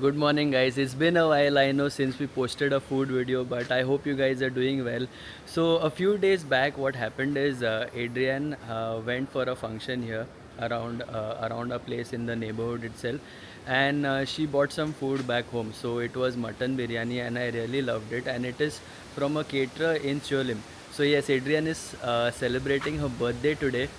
Good morning, guys. It's been a while, I know, since we posted a food video, but I hope you guys are doing well. So, a few days back, what happened is Adrian went for a function here around a place in the neighborhood itself, and she bought some food back home. So, it was mutton biryani, and I really loved it. And it is from a caterer in Cholim. So, yes, Adrian is celebrating her birthday today,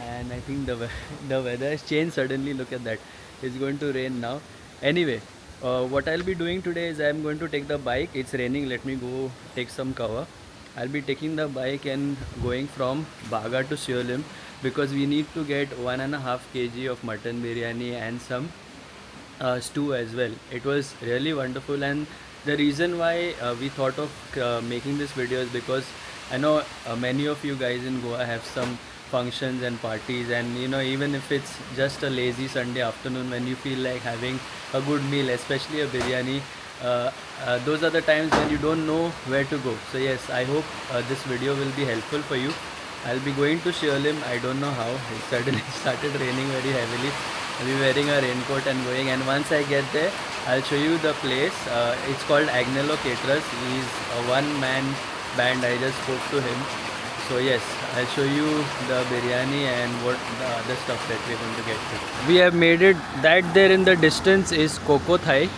and I think the weather has changed suddenly. Look at that. It's going to rain now. Anyway, what I'll be doing today is I'm going to take the bike. It's raining. Let me go take some cover. I'll be taking the bike and going from Baga to Siolim because we need to get 1.5 kg of mutton biryani and some stew as well. It was really wonderful, and the reason why we thought of making this video is because I know many of you guys in Goa have some functions and parties, and even if it's just a lazy Sunday afternoon when you feel like having a good meal, especially a biryani, those are the times when you don't know where to go. So yes, I hope this video will be helpful for you. I'll be going to Shiolim. I don't know how. It suddenly started raining very heavily. I'll be wearing a raincoat and going. And once I get there, I'll show you the place. It's called Agnello Caterers. He's a one-man band. I just spoke to him. So yes, I'll show you the biryani and what the other stuff that we're going to get to. We have made it. That there in the distance is Coco Thai.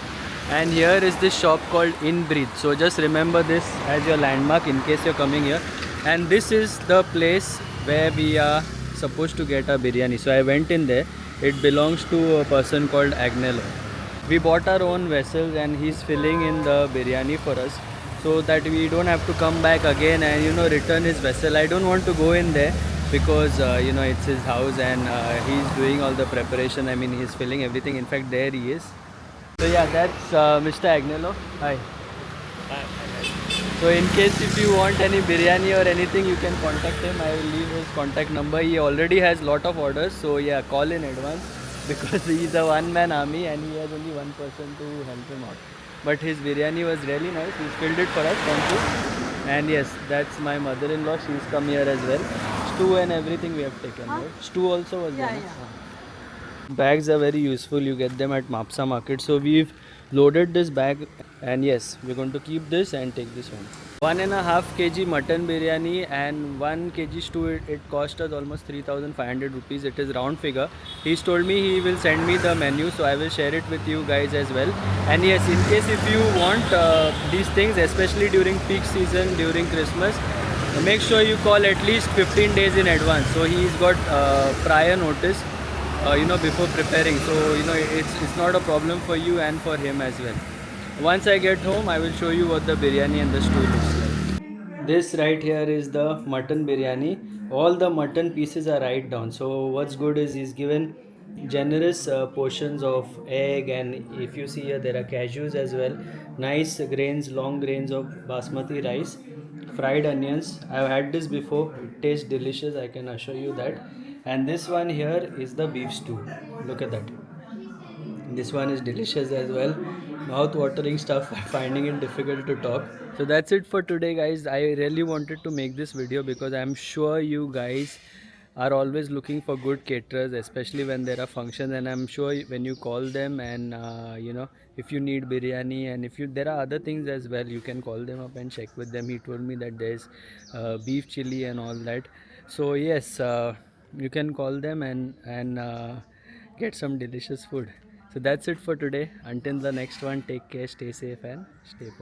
And here is this shop called In Breathe. So just remember this as your landmark in case you're coming here. And this is the place where we are supposed to get our biryani. So I went in there. It belongs to a person called Agnello. We bought our own vessels and he's filling in the biryani for us so that we don't have to come back again and return his vessel. I don't want to go in there because it's his house and he's doing all the preparation. I mean, he's filling everything. In fact, there he is. So yeah, that's Mr. Agnello. Hi. So in case if you want any biryani or anything, you can contact him. I will leave his contact number. He already has lot of orders, so yeah, call in advance because he's a one-man army and he has only one person to help him out. But his biryani was really nice. He's filled it for us. Thank you. And yes, that's my mother-in-law. She's come here as well. Stew and everything we have taken. Right? Stew also was there. Bags are very useful. You get them at Mapsa market. So we've loaded this bag and yes, we're going to keep this and take this home. 1.5 kg mutton biryani and 1 kg stew. It cost us almost 3,500 rupees. It is round figure. He's told me he will send me the menu, so I will share it with you guys as well. And yes, in case if you want these things, especially during peak season, during Christmas, make sure you call at least 15 days in advance. So he's got prior notice. Before preparing, so it's not a problem for you and for him as well. Once I get home, I will show you what the biryani and the stew looks like. This right here is the mutton biryani. All the mutton pieces are right down. So what's good is he's given generous portions of egg, and if you see here, there are cashews as well. Nice grains, long grains of basmati rice, fried onions. I've had this before. It tastes delicious, I can assure you that. And this one here is the beef stew. Look at that. This one is delicious as well. Mouth watering stuff. Finding it difficult to talk. So that's it for today, guys. I really wanted to make this video because I'm sure you guys are always looking for good caterers, especially when there are functions. And I'm sure when you call them and if you need biryani and if you there are other things as well, you can call them up and check with them. He told me that there's beef chili and all that. So yes, you can call them and get some delicious food. So that's it for today. Until the next one, take care, stay safe and stay positive.